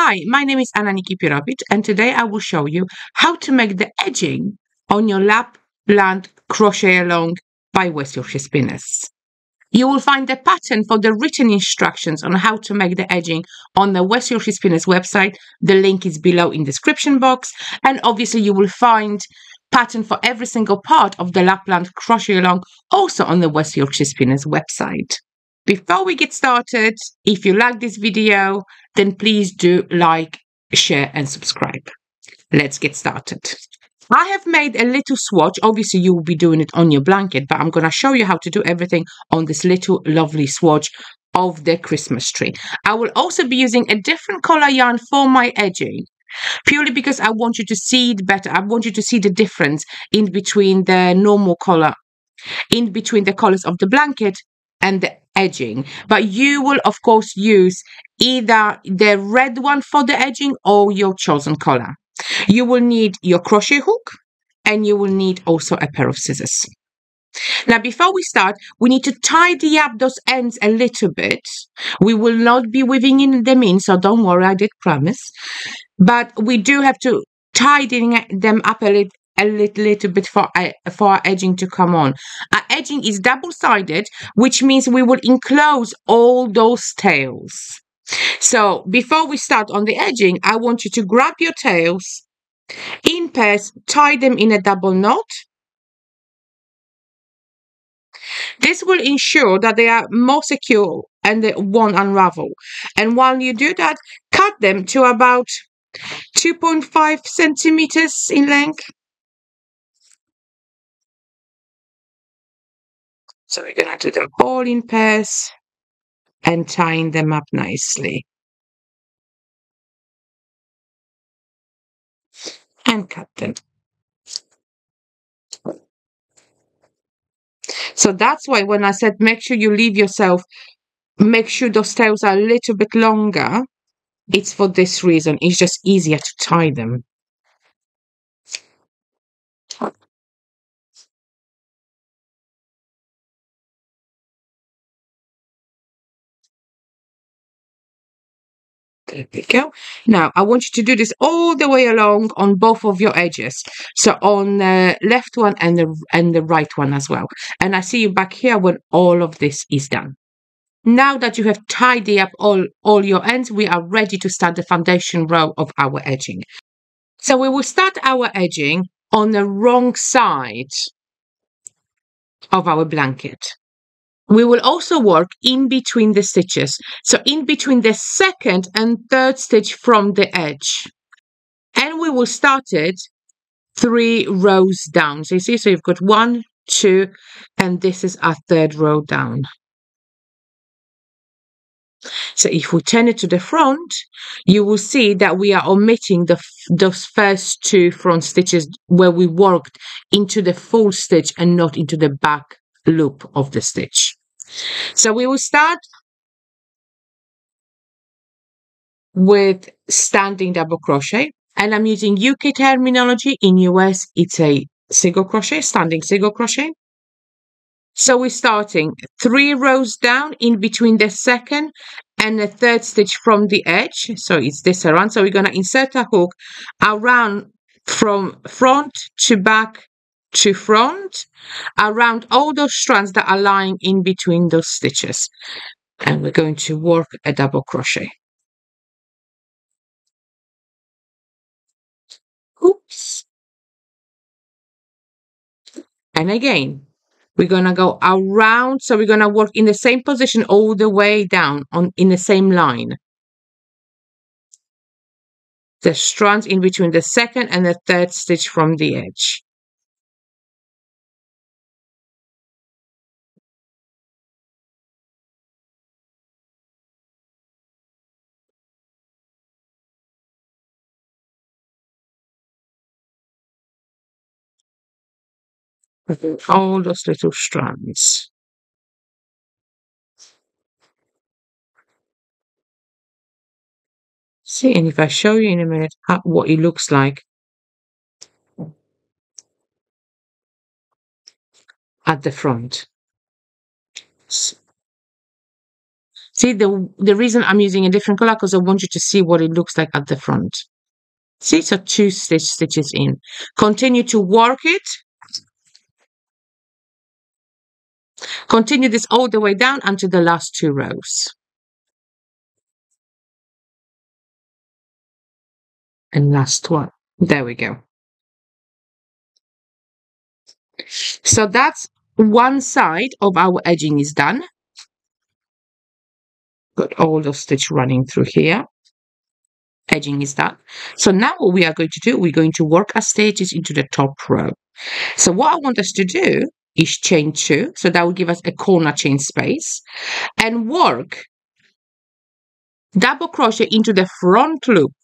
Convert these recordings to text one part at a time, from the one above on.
Hi, my name is Nikipirowicz, and today I will show you how to make the edging on your Lapland Crochet Along by West Yorkshire Spinners. You will find the pattern for the written instructions on how to make the edging on the West Yorkshire Spinners website. The link is below in the description box, and obviously you will find pattern for every single part of the Lapland Crochet Along also on the West Yorkshire Spinners website. Before we get started, if you like this video, then please do like, share and subscribe. Let's get started. I have made a little swatch. Obviously, you will be doing it on your blanket, but I'm going to show you how to do everything on this little lovely swatch of the Christmas tree. I will also be using a different color yarn for my edging, purely because I want you to see it better. I want you to see the difference in between the normal color, in between the colors of the blanket and the edging. But you will of course use either the red one for the edging or your chosen color. You will need your crochet hook and you will need also a pair of scissors. Now, before we start, we need to tidy up those ends a little bit. We will not be weaving in them in, so don't worry, I did promise. But we do have to tidy them up a little bit for our edging to come on. Our edging is double-sided, which means we will enclose all those tails. So before we start on the edging, I want you to grab your tails in pairs, tie them in a double knot. This will ensure that they are more secure and they won't unravel. And while you do that, cut them to about 2.5 centimeters in length. So we're going to do them all in pairs and tying them up nicely. And cut them. So that's why when I said make sure you leave yourself, make sure those tails are a little bit longer, it's for this reason. It's just easier to tie them. There we go. Now, I want you to do this all the way along on both of your edges. So on the left one and the right one as well. And I see you back here when all of this is done. Now that you have tidied up all your ends, we are ready to start the foundation row of our edging. So we will start our edging on the wrong side of our blanket. We will also work in between the stitches. So in between the second and third stitch from the edge. And we will start it 3 rows down. So you see, so you've got 1, 2, and this is our third row down. So if we turn it to the front, you will see that we are omitting those first 2 front stitches where we worked into the full stitch and not into the back loop of the stitch. So we will start with standing double crochet, and I'm using UK terminology. In US, it's a single crochet, standing single crochet. So we're starting 3 rows down in between the second and the third stitch from the edge. So it's this around. So we're going to insert a hook around from front to back to front, around all those strands that are lying in between those stitches. And we're going to work a double crochet. Oops. And again, we're going to go around. So we're going to work in the same position all the way down in the same line. The strands in between the second and the third stitch from the edge. All those little strands. See, and if I show you in a minute what it looks like at the front. See, the reason I'm using a different color because I want you to see what it looks like at the front. See, so 2 stitches in. Continue to work it. Continue this all the way down until the last 2 rows. And last one. There we go. So that's one side of our edging is done. Got all the stitch running through here. Edging is done. So now what we are going to do, we're going to work our stitches into the top row. So what I want us to do is chain 2. So that will give us a corner chain space. And work double crochet into the front loop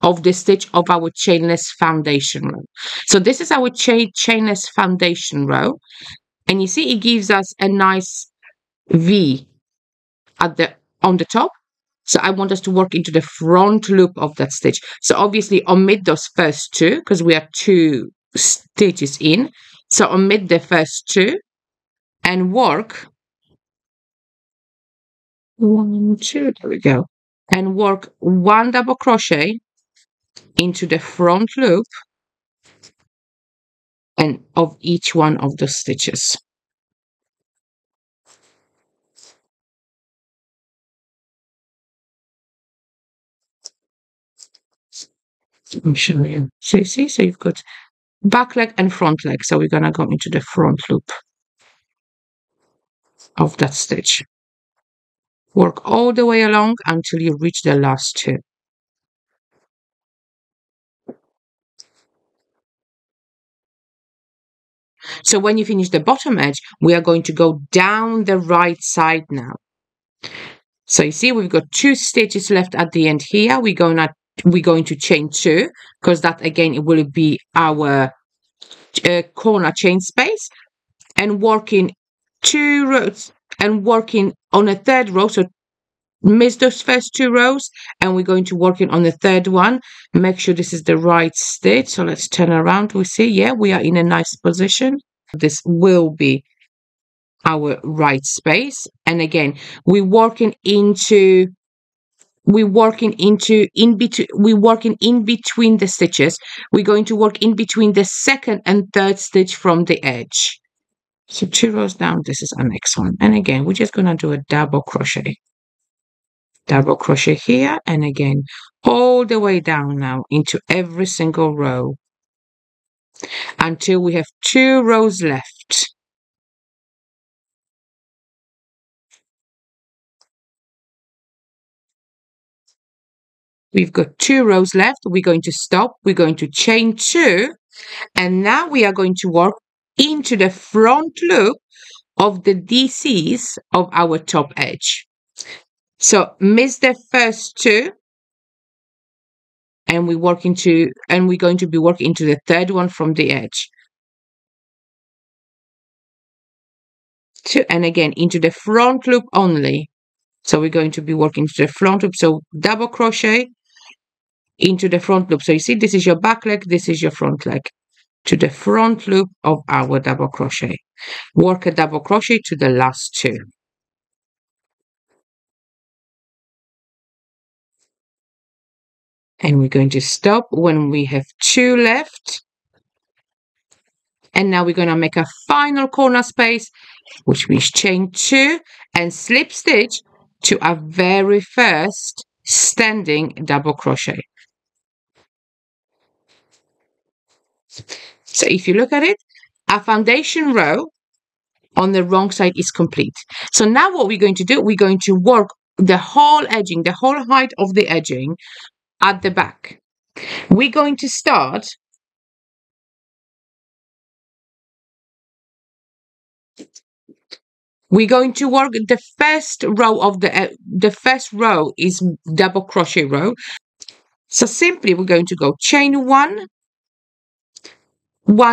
of the stitch of our chainless foundation row. So this is our chainless foundation row. And you see it gives us a nice V on the top. So I want us to work into the front loop of that stitch. So obviously omit those first 2 because we are 2 stitches in. So omit the first 2 and work 1, 2, there we go. And work 1 double crochet into the front loop and of each one of the stitches. Let me show you. So you see, so you've got back leg and front leg. So we're gonna go into the front loop of that stitch. Work all the way along until you reach the last 2. So when you finish the bottom edge, we are going to go down the right side now. So you see, we've got 2 stitches left at the end here. We're going to chain 2 because that again it will be our corner chain space, and working 2 rows and working on a 3rd row. So miss those first 2 rows and we're going to work in on the 3rd one. Make sure this is the right stitch. So let's turn around. We see, yeah, we are in a nice position. This will be our right space. And again, we're working in between the stitches. We're going to work in between the 2nd and 3rd stitch from the edge. So 2 rows down, this is our next one. And again, we're just going to do a double crochet here, and again all the way down now into every single row until we have 2 rows left. We've got 2 rows left. We're going to stop. We're going to chain 2, and now we are going to work into the front loop of the DCs of our top edge. So miss the first 2, and we're going to be working into the 3rd one from the edge. 2, and again into the front loop only. So we're going to be working to the front loop. So double crochet into the front loop. So you see, this is your back leg, this is your front leg. To the front loop of our double crochet. Work a double crochet to the last 2. And we're going to stop when we have 2 left. And now we're going to make a final corner space, which means chain 2 and slip stitch to our very first standing double crochet. So if you look at it, our foundation row on the wrong side is complete. So now what we're going to do, we're going to work the whole edging, the whole height of the edging at the back. We're going to start we're going to work the first row of the first row is double crochet row. So simply we're going to go chain 1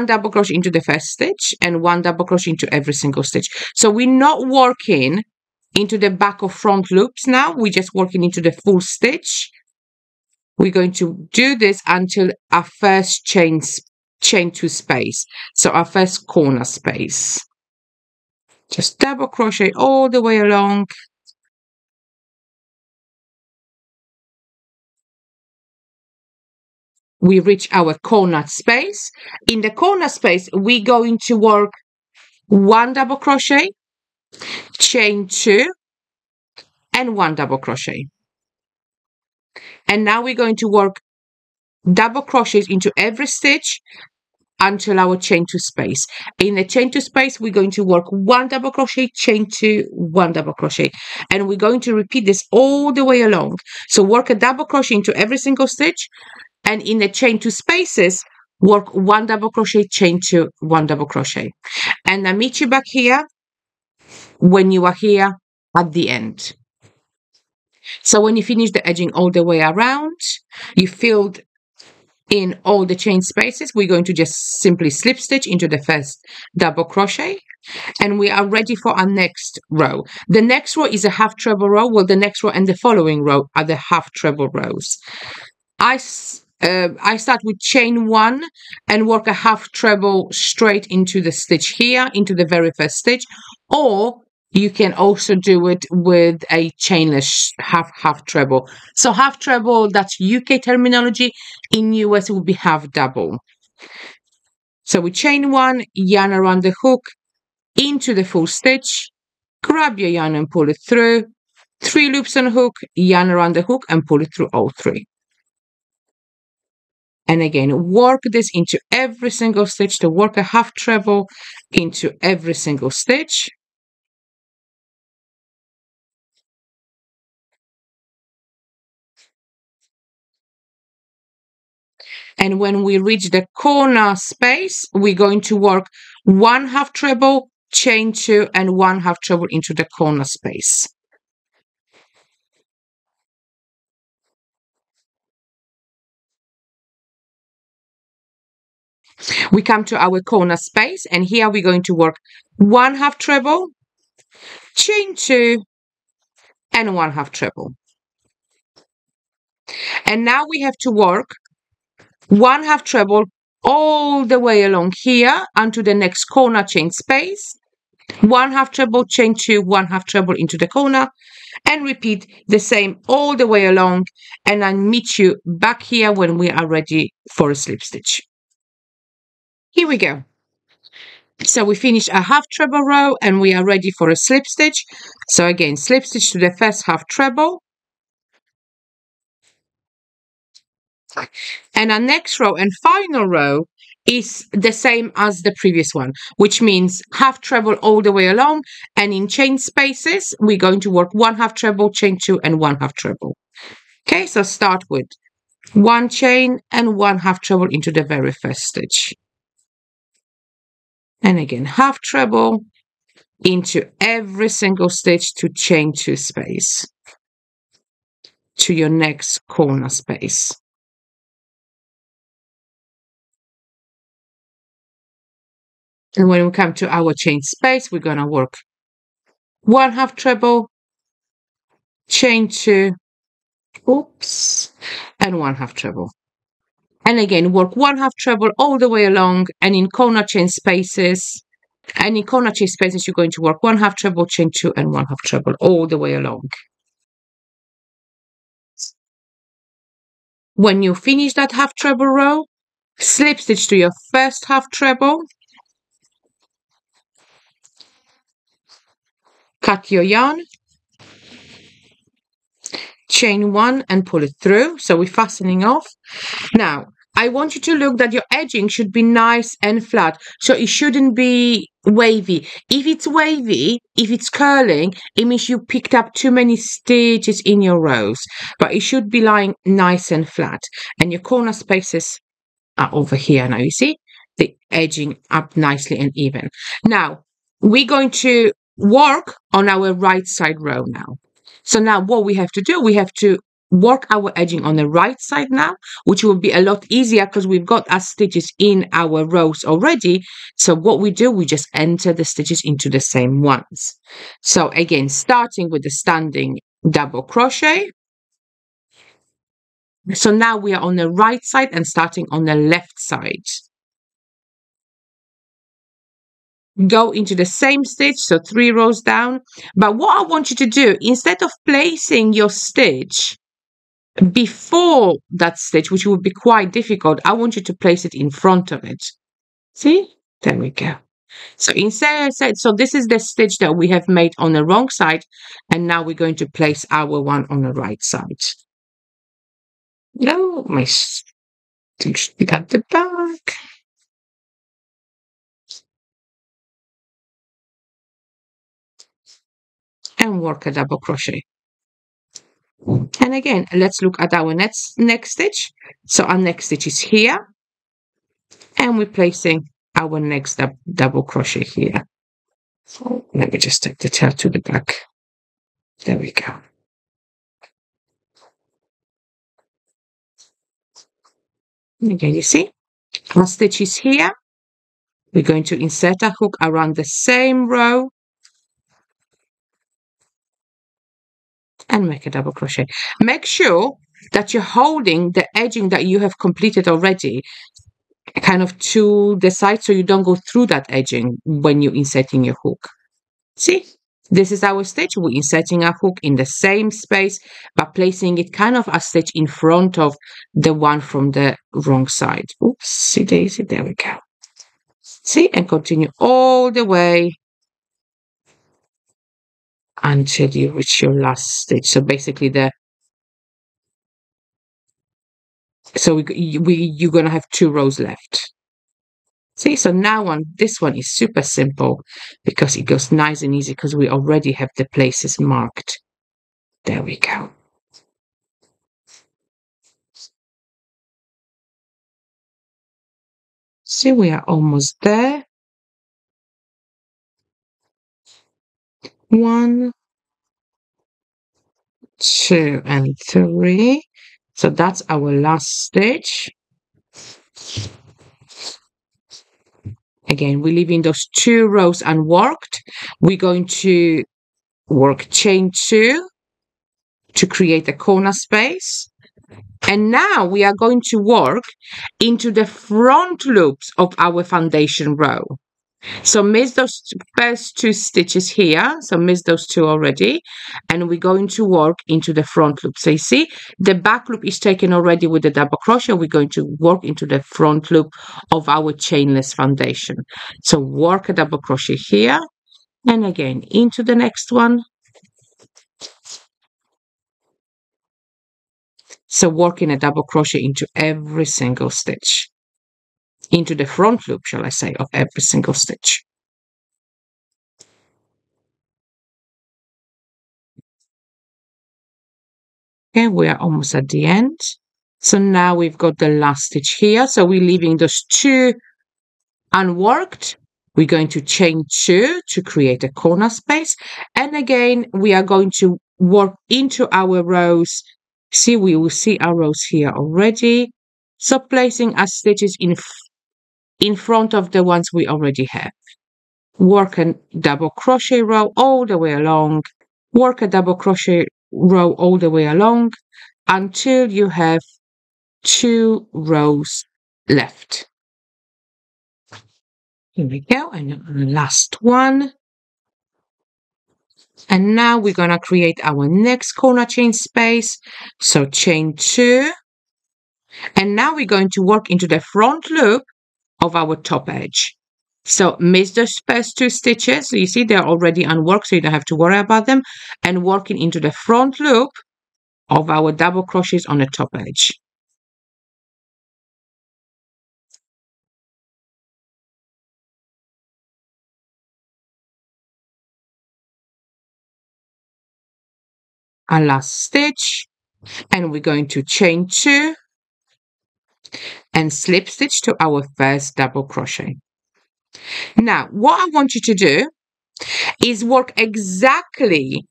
double crochet into the first stitch and 1 double crochet into every single stitch. So we're not working into the back or front loops now, we're just working into the full stitch. We're going to do this until our first chain 2 space, so our first corner space. Just double crochet all the way along we reach our corner space. In the corner space, we're going to work 1 double crochet, chain 2, and 1 double crochet. And now we're going to work double crochets into every stitch until our chain 2 space. In the chain 2 space, we're going to work 1 double crochet, chain 2, 1 double crochet, and we're going to repeat this all the way along. So work a double crochet into every single stitch, and in the chain 2 spaces, work 1 double crochet, chain 2, 1 double crochet, and I meet you back here when you are here at the end. So when you finish the edging all the way around, you filled in all the chain spaces, we're going to just simply slip stitch into the first double crochet, and we are ready for our next row. The next row is a half treble row. Well, the next row and the following row are the half treble rows. I start with chain 1 and work a half treble straight into the stitch here, into the very first stitch, or you can also do it with a chainless half treble. So half treble, that's UK terminology. In US, it would be half double. So we chain 1, yarn around the hook into the full stitch, grab your yarn and pull it through, 3 loops on hook, yarn around the hook and pull it through all 3. And again, work this into every single stitch to work a half treble into every single stitch. And when we reach the corner space, we're going to work 1 half treble, chain 2, and 1 half treble into the corner space. We come to our corner space, and here we're going to work 1 half treble, chain 2, and 1 half treble. And now we have to work 1 half treble all the way along here onto the next corner chain space, 1 half treble, chain 2, 1 half treble into the corner, and repeat the same all the way along, and I'll meet you back here when we are ready for a slip stitch. Here we go. So we finished a half treble row and we are ready for a slip stitch. So again, slip stitch to the first half treble. And our next row and final row is the same as the previous one, which means half treble all the way along, and in chain spaces, we're going to work 1 half treble, chain 2, and 1 half treble. Okay, so start with 1 chain and 1 half treble into the very first stitch. And again, half treble into every single stitch to chain 2 space to your next corner space. And when we come to our chain space, we're going to work 1 half treble, chain 2, and 1 half treble. And again, work 1 half treble all the way along, and in corner chain spaces, you're going to work 1 half treble, chain 2, and 1 half treble all the way along. When you finish that half treble row, slip stitch to your first half treble, cut your yarn, chain 1 and pull it through. So we're fastening off. Now, I want you to look that your edging should be nice and flat. So it shouldn't be wavy. If it's wavy, if it's curling, it means you picked up too many stitches in your rows. But it should be lying nice and flat. And your corner spaces are over here now. You see the edging up nicely and even. Now, we're going to work on our right side row now. So now what we have to do, we have to work our edging on the right side now, which will be a lot easier because we've got our stitches in our rows already. So what we do, we just enter the stitches into the same ones. So again, starting with the standing double crochet. So now we are on the right side and starting on the left side. Go into the same stitch, so 3 rows down. But what I want you to do, instead of placing your stitch before that stitch, which would be quite difficult, I want you to place it in front of it. See? There we go. So insert, so this is the stitch that we have made on the wrong side, and now we're going to place our one on the right side. No, my stitch at the back. And work a double crochet. And again, let's look at our next stitch. So our next stitch is here, and we're placing our next double crochet here. So let me just take the tail to the back. There we go. Again, you see, our stitch is here. We're going to insert a hook around the same row and make a double crochet. Make sure that you're holding the edging that you have completed already kind of to the side so you don't go through that edging when you're inserting your hook. See, this is our stitch. We're inserting our hook in the same space but placing it kind of a stitch in front of the one from the wrong side. Oopsie daisy, there we go. See, and continue all the way until you reach your last stitch. So basically you're going to have 2 rows left. See, so now this one is super simple because it goes nice and easy because we already have the places marked. There we go. See, we are almost there. 1, 2, and 3. So that's our last stitch. Again, we're leaving those 2 rows unworked. We're going to work chain 2 to create a corner space. And now we are going to work into the front loops of our foundation row. So miss those first 2 stitches here. So miss those 2 already. And we're going to work into the front loop. So you see, the back loop is taken already with the double crochet. We're going to work into the front loop of our chainless foundation. So work a double crochet here. And again, into the next one. So working a double crochet into every single stitch. Into the front loop, shall I say, of every single stitch. Okay, we are almost at the end. So now we've got the last stitch here. So we're leaving those 2 unworked. We're going to chain 2 to create a corner space. And again, we are going to work into our rows. See, we will see our rows here already. So placing our stitches in front of the ones we already have. Work a double crochet row all the way along. Work a double crochet row all the way along until you have 2 rows left. Here we go, and the last one. And now we're going to create our next corner chain space. So chain 2. And now we're going to work into the front loop of our top edge. So miss those first 2 stitches. So you see they're already unworked, so you don't have to worry about them. And working into the front loop of our double crochets on the top edge. Our last stitch, and we're going to chain 2 and slip stitch to our first double crochet. Now, what I want you to do is work exactly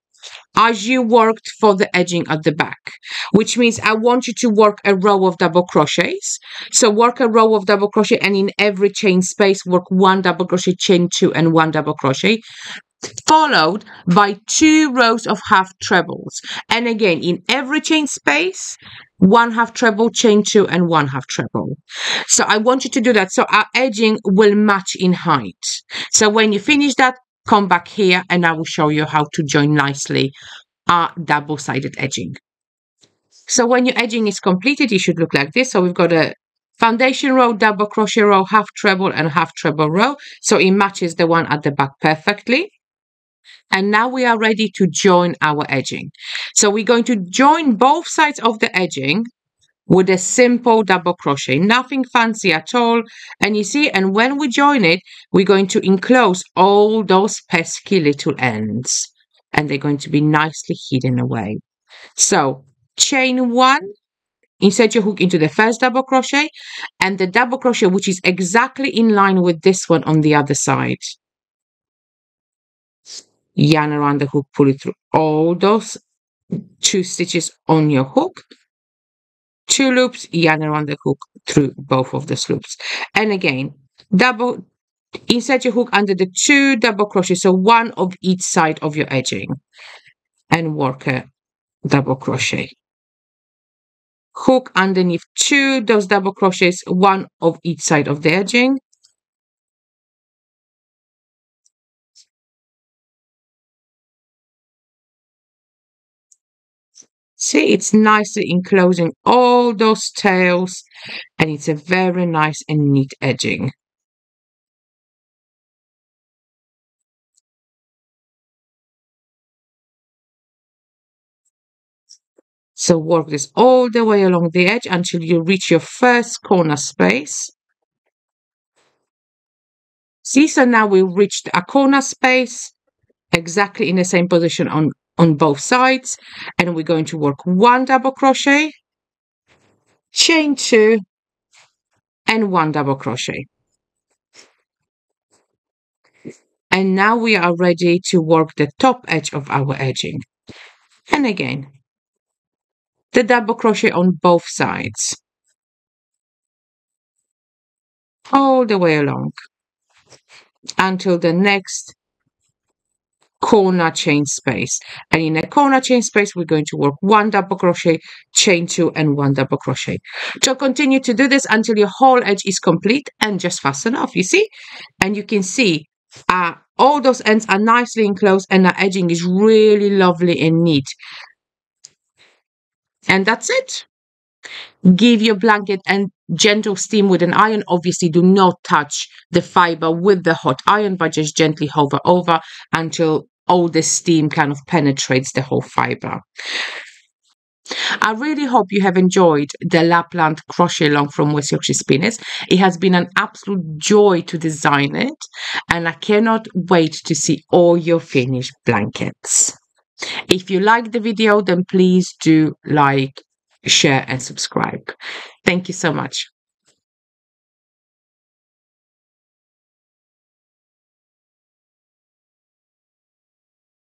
as you worked for the edging at the back, which means I want you to work a row of double crochets. So work a row of double crochet, and in every chain space work 1 double crochet, chain 2 and 1 double crochet, followed by 2 rows of half trebles. And again, in every chain space, 1 half treble, chain 2 and 1 half treble. So I want you to do that so our edging will match in height. So when you finish that, come back here and I will show you how to join nicely our double-sided edging. So when your edging is completed, it should look like this. So we've got a foundation row, double crochet row, half treble and half treble row. So it matches the one at the back perfectly. And now we are ready to join our edging. So we're going to join both sides of the edging with a simple double crochet, nothing fancy at all. And you see, and when we join it, we're going to enclose all those pesky little ends, and they're going to be nicely hidden away. So chain one, insert your hook into the first double crochet, and the double crochet which is exactly in line with this one on the other side. Yarn around the hook, pull it through all those 2 stitches on your hook, 2 loops, yarn around the hook through both of those loops. And again, insert your hook under the 2 double crochets, so 1 of each side of your edging, and work a double crochet. Hook underneath 2 those double crochets, 1 of each side of the edging. See, it's nicely enclosing all those tails, and it's a very nice and neat edging. So work this all the way along the edge until you reach your first corner space. See, so now we reached a corner space exactly in the same position on both sides, and we're going to work 1 double crochet, chain 2, and 1 double crochet. And now we are ready to work the top edge of our edging. And again, the double crochet on both sides, all the way along until the next corner chain space. And in a corner chain space, we're going to work 1 double crochet, chain 2, and 1 double crochet. So continue to do this until your whole edge is complete, and just fasten off, you see? And you can see all those ends are nicely enclosed, and our edging is really lovely and neat. And that's it. Give your blanket and gentle steam with an iron. Obviously, do not touch the fiber with the hot iron, but just gently hover over until all the steam kind of penetrates the whole fiber. I really hope you have enjoyed the Lapland Crochet Along from West Yorkshire Spinners. It has been an absolute joy to design it, and I cannot wait to see all your finished blankets. If you like the video, then please do like, share, and subscribe. Thank you so much.